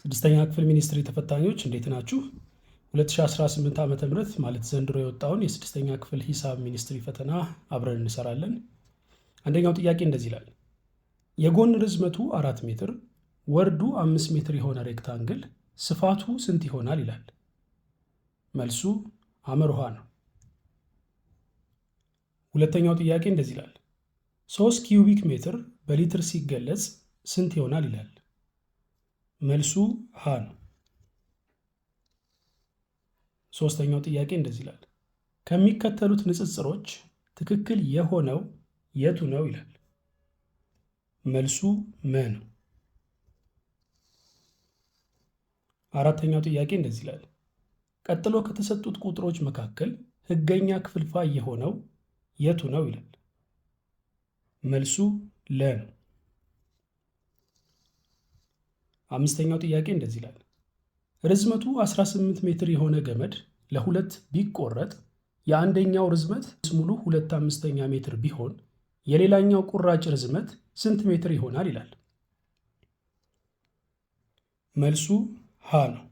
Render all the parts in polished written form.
ስድስተኛ ክፍል ሚኒስትሪ ተፈታኞች እንዴት ናችሁ? 2018 ዓ.ም ማለት ዘንድሮ የወጣውን የስድስተኛ ክፍል ሂሳብ ሚኒስትሪ ፈተና አብረን እንሰራለን። አንደኛው ጥያቄ እንደዚህ ይላል። የጎን ርዝመቱ 4 ሜትር ወርዱ 5 ሜትር የሆነ ሬክታንግል ስፋቱ ስንት ይሆናል ይላል። መልሱ ሐመር ውሃ ነው። ሁለተኛው ጥያቄ እንደዚህ ይላል። 3 ኪዩቢክ ሜትር በሊትር ሲገለጽ ስንት ይሆናል ይላል። መልሱ ሀ ነው። ሶስተኛው ጥያቄ እንደዚህ ይላል። ከሚከተሉት ንጽጽሮች ትክክል የሆነው የቱ ነው ይላል። መልሱ መ ነው። አራተኛው ጥያቄ እንደዚህ ይላል። ቀጥሎ ከተሰጡት ቁጥሮች መካከል ህገኛ ክፍልፋይ የሆነው የቱ ነው ይላል። መልሱ ለ ነው። አምስተኛው ጥያቄ እንደዚህ ይላል። ርዝመቱ 18 ሜትር የሆነ ገመድ ለሁለት ቢቆረጥ የአንደኛው ርዝመት ሙሉ 2/5 ሜትር ቢሆን የሌላኛው ቁራጭ ርዝመት ስንት ሜትር ይሆናል ይላል። መልሱ ሀ ነው።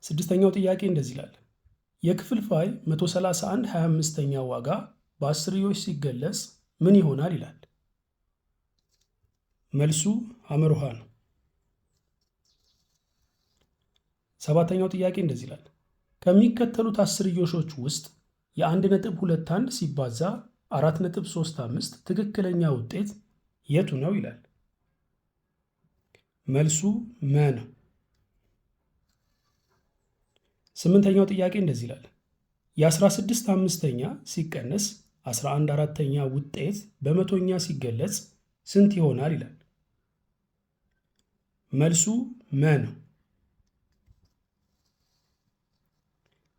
ስድስተኛው ጥያቄ እንደዚህ ይላል። የክፍልፋይ 131/25ኛ ዋጋ በአስርዮሽ ሲገለጽ ምን ይሆናል ይላል። መልሱ ሐመር ውሃ ነው። ሰባተኛው ጥያቄ እንደዚህ ይላል። ከሚከተሉት አስርዮሾች ውስጥ የ1.21 ሲባዛ 4.35 ትክክለኛ ውጤት የቱ ነው ይላል። መልሱ መ ነው። ስምንተኛው ጥያቄ እንደዚህ ይላል። የ16/5ኛ ሲቀነስ 11/4ኛ ውጤት በመቶኛ ሲገለጽ ስንት ይሆናል ይላል። መልሱ መ ነው።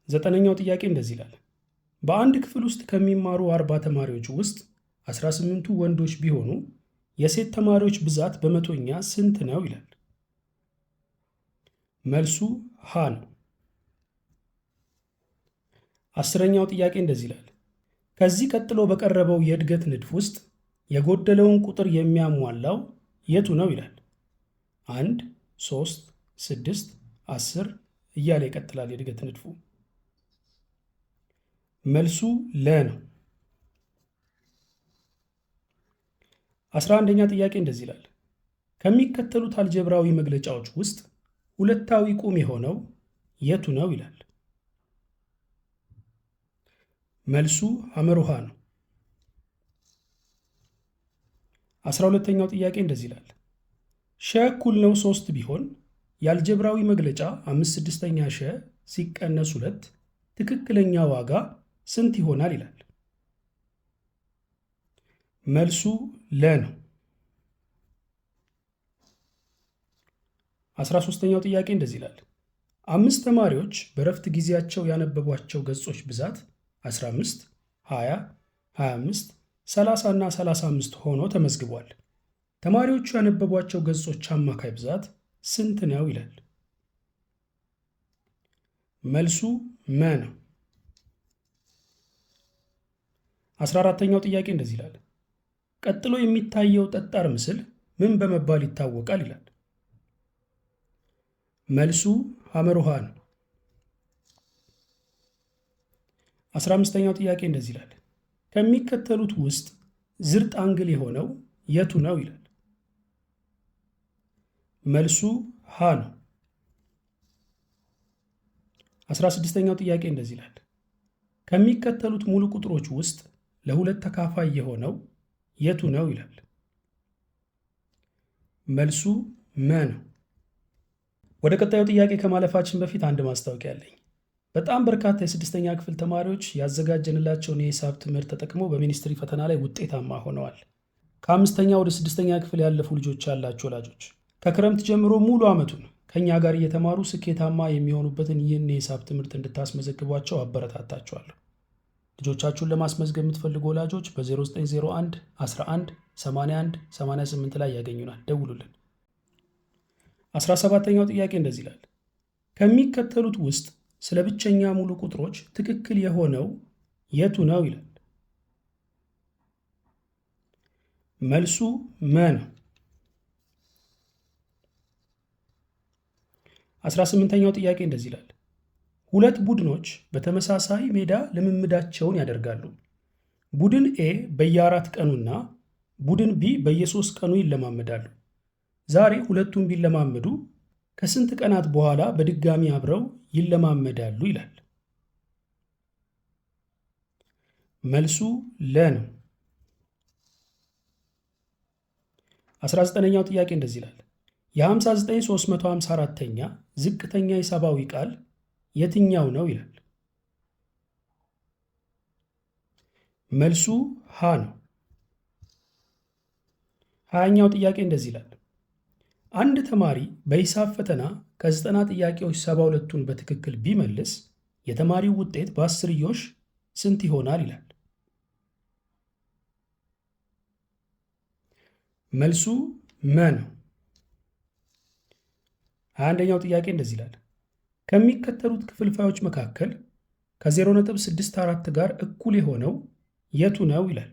ዘጠነኛው ጥያቄ እንደዚህ ይላል። በአንድ ክፍል ውስጥ ከሚማሩ 40 ተማሪዎች ውስጥ 18ቱ ወንዶች ቢሆኑ የሴት ተማሪዎች ብዛት በመቶኛ ስንት ነው ይላል። መልሱ ሀ ነው። አስረኛው ጥያቄ እንደዚህ ይላል። ከዚህ ቀጥሎ በቀረበው የእድገት ንድፍ ውስጥ የጎደለውን ቁጥር የሚያሟላው የቱ ነው ይላል። 1 3 6 10 እያለ ይቀጥላል የእድገት ንድፉ። መልሱ ለ ነው። 11ኛ ጥያቄ እንደዚህ ይላል። ከሚከተሉት አልጀብራዊ መግለጫዎች ውስጥ ሁለታዊ ቁም የሆነው የቱ ነው ይላል። መልሱ ሐመር ውሃ ነው። 12ኛው ጥያቄ እንደዚህ ይላል። ሸ እኩል ነው 3 ቢሆን የአልጀብራዊ መግለጫ 5/6ኛ ሸ ሲቀነስ 2 ትክክለኛ ዋጋ ስንት ይሆናል ይላል። መልሱ ለ ነው። 13ኛው ጥያቄ እንደዚህ ይላል። 5 ተማሪዎች በረፍት ጊዜያቸው ያነበቧቸው ገጾች ብዛት 15 20 25 30 እና 35 ሆኖ ተመዝግቧል። ተማሪዎቹ ያነበቧቸው ገጾች አማካይ ብዛት ስንት ነው ይላል። መልሱ መ ነው። 14ኛው ጥያቄ እንደዚህ ይላል። ቀጥሎ የሚታየው ጠጣር ምስል ምን በመባል ይታወቃል ይላል። መልሱ ሐመር ውሃ ነው። 15ኛው ጥያቄ እንደዚህ ይላል። ከሚከተሉት ውስጥ ዝርጥ አንግል የሆነው የቱ ነው ይላል። መልሱ ሀ ነው። 16ኛው ጥያቄ እንደዚህ ይላል። ከሚከተሉት ሙሉ ቁጥሮች ውስጥ ለሁለት ተካፋይ የሆነው የቱ ነው ይላል። መልሱ መ ነው። ወደ ቀጣዩ ጥያቄ ከማለፋችን በፊት አንድ ማስታወቂያ አለኝ። በጣም በርካታ የስድስተኛ ክፍል ተማሪዎች ያዘጋጀንላቸውን የሂሳብ ትምህርት ተጠቅመው በሚኒስትሪ ፈተና ላይ ውጤታማ ሆነዋል። ከ5ኛ ወደ 6ኛ ክፍል ያለፉ ልጆች ያላችሁ ወላጆች ከክረምት ጀምሮ ሙሉ ዓመቱን ከእኛ ጋር እየተማሩ ስኬታማ የሚሆኑበትን ይህን የሂሳብ ትምህርት እንድታስመዘግቧቸው አበረታታችኋለሁ። ልጆቻችሁን ለማስመዝገብ የምትፈልጉ ወላጆች በ0901 11 81 88 ላይ ያገኙናል። ደውሉልን። 17ኛው ጥያቄ እንደዚህ ይላል። ከሚከተሉት ውስጥ ስለ ብቸኛ ሙሉ ቁጥሮች ትክክል የሆነው የቱ ነው ይላል። መልሱ መ ነው። 18ኛው ጥያቄ እንደዚህ ይላል። ሁለት ቡድኖች በተመሳሳይ ሜዳ ልምምዳቸውን ያደርጋሉ። ቡድን ኤ በየ4 ቀኑና ቡድን ቢ በየ3 ቀኑ ይለማመዳሉ። ዛሬ ሁለቱም ቢለማመዱ ከስንት ቀናት በኋላ በድጋሚ አብረው ይለማመዳሉ ይላል። መልሱ ለ ነው። 19ኛው ጥያቄ እንደዚህ ይላል። የ59354ኛ ዝቅተኛ ሂሳባዊ ቃል የትኛው ነው ይላል። መልሱ ሀ ነው። 20ኛው ጥያቄ እንደዚህ ይላል። አንድ ተማሪ በሂሳብ ፈተና ከ90 ጥያቄዎች 72ቱን በትክክል ቢመልስ የተማሪው ውጤት በአስርዮሽ ስንት ይሆናል ይላል። መልሱ መ ነው። 21ኛው ጥያቄ እንደዚህ ይላል። ከሚከተሉት ክፍልፋዮች መካከል ከ0.64 ጋር እኩል የሆነው የቱ ነው ይላል።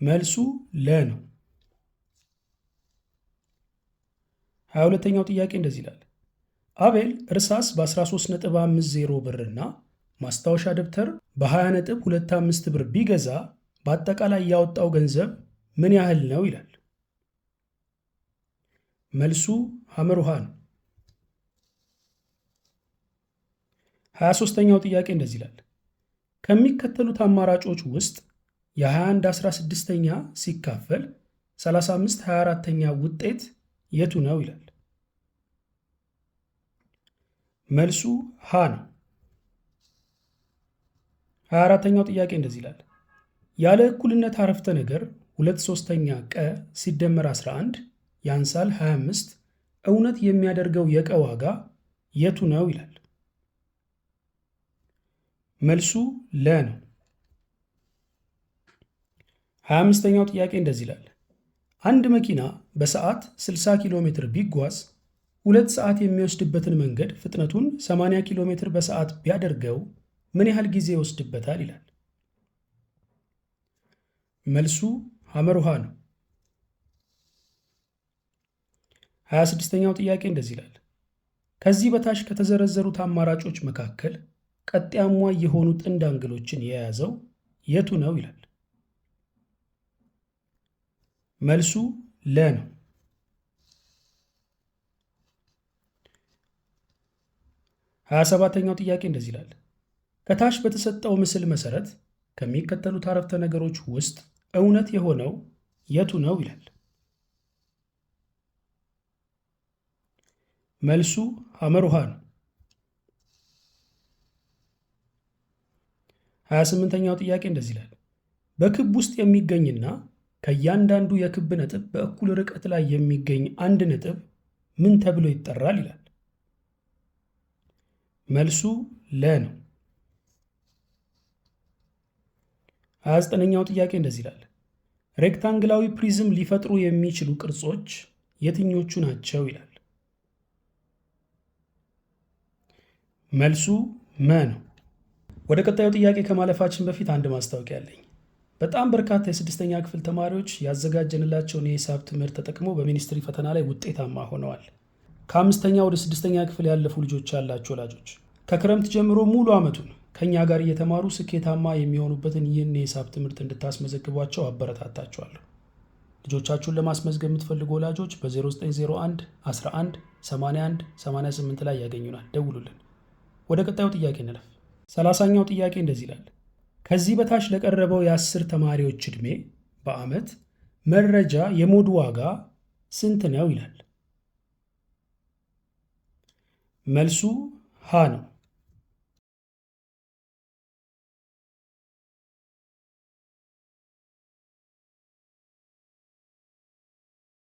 መልሱ ለ ነው። 22ኛው ጥያቄ እንደዚህ ይላል። አቤል እርሳስ በ13.50 ብር እና ማስታወሻ ደብተር በ20.25 ብር ቢገዛ በአጠቃላይ ያወጣው ገንዘብ ምን ያህል ነው ይላል። መልሱ ሐመር ውሃ ነው። 23ኛው ጥያቄ እንደዚህ ይላል። ከሚከተሉት አማራጮች ውስጥ የ21/16ኛ ሲካፈል 35/24ኛ ውጤት የቱ ነው ይላል። መልሱ ሀ ነው። 24ኛው ጥያቄ እንደዚህ ይላል። ያለ እኩልነት አረፍተ ነገር 2/3 ቀ ሲደመር 11 ያንሳል 25 እውነት የሚያደርገው የቀ ዋጋ የቱ ነው ይላል። መልሱ ለ ነው። 25ኛው ጥያቄ እንደዚህ ይላል። አንድ መኪና በሰዓት 60 ኪሎ ሜትር ቢጓዝ 2 ሰዓት የሚወስድበትን መንገድ ፍጥነቱን 80 ኪሎ ሜትር በሰዓት ቢያደርገው ምን ያህል ጊዜ ይወስድበታል ይላል። መልሱ ሐመር ውሃ ነው። 26ኛው ጥያቄ እንደዚህ ይላል። ከዚህ በታች ከተዘረዘሩት አማራጮች መካከል ቀጥያማ የሆኑ ጥንድ አንግሎችን የያዘው የቱ ነው ይላል። መልሱ ለ ነው። 27ኛው ጥያቄ እንደዚህ ይላል። ከታች በተሰጠው ምስል መሰረት ከሚከተሉት አረፍተ ነገሮች ውስጥ እውነት የሆነው የቱ ነው ይላል። መልሱ ሐመር ውሃ ነው። 28ኛው ጥያቄ እንደዚህ ይላል። በክብ ውስጥ የሚገኝና ከእያንዳንዱ የክብ ነጥብ በእኩል ርቀት ላይ የሚገኝ አንድ ነጥብ ምን ተብሎ ይጠራል ይላል። መልሱ ለ ነው። 29ኛው ጥያቄ እንደዚህ ይላል። ሬክታንግላዊ ፕሪዝም ሊፈጥሩ የሚችሉ ቅርጾች የትኞቹ ናቸው ይላል። መልሱ መ ነው። ወደ ቀጣዩ ጥያቄ ከማለፋችን በፊት አንድ ማስታወቂያ አለኝ። በጣም በርካታ የ6ኛ ክፍል ተማሪዎች ያዘጋጀንላቸውን የሂሳብ ትምህርት ተጠቅመው በሚኒስትሪ ፈተና ላይ ውጤታማ ሆነዋል። ከ5ኛ ወደ 6ኛ ክፍል ያለፉ ልጆች ያላቸው ወላጆች ከክረምት ጀምሮ ሙሉ ዓመቱን ከእኛ ጋር እየተማሩ ስኬታማ የሚሆኑበትን ይህን የሂሳብ ትምህርት እንድታስመዘግቧቸው አበረታታቸዋለሁ። ልጆቻችሁን ለማስመዝገብ የምትፈልጉ ወላጆች በ0901 11 81 88 ላይ ያገኙናል። ደውሉልን። ወደ ቀጣዩ ጥያቄ እንለፍ። 30ኛው ጥያቄ እንደዚህ ይላል። ከዚህ በታች ለቀረበው የ10 ተማሪዎች ዕድሜ በዓመት መረጃ የሞድ ዋጋ ስንት ነው ይላል። መልሱ ሀ ነው።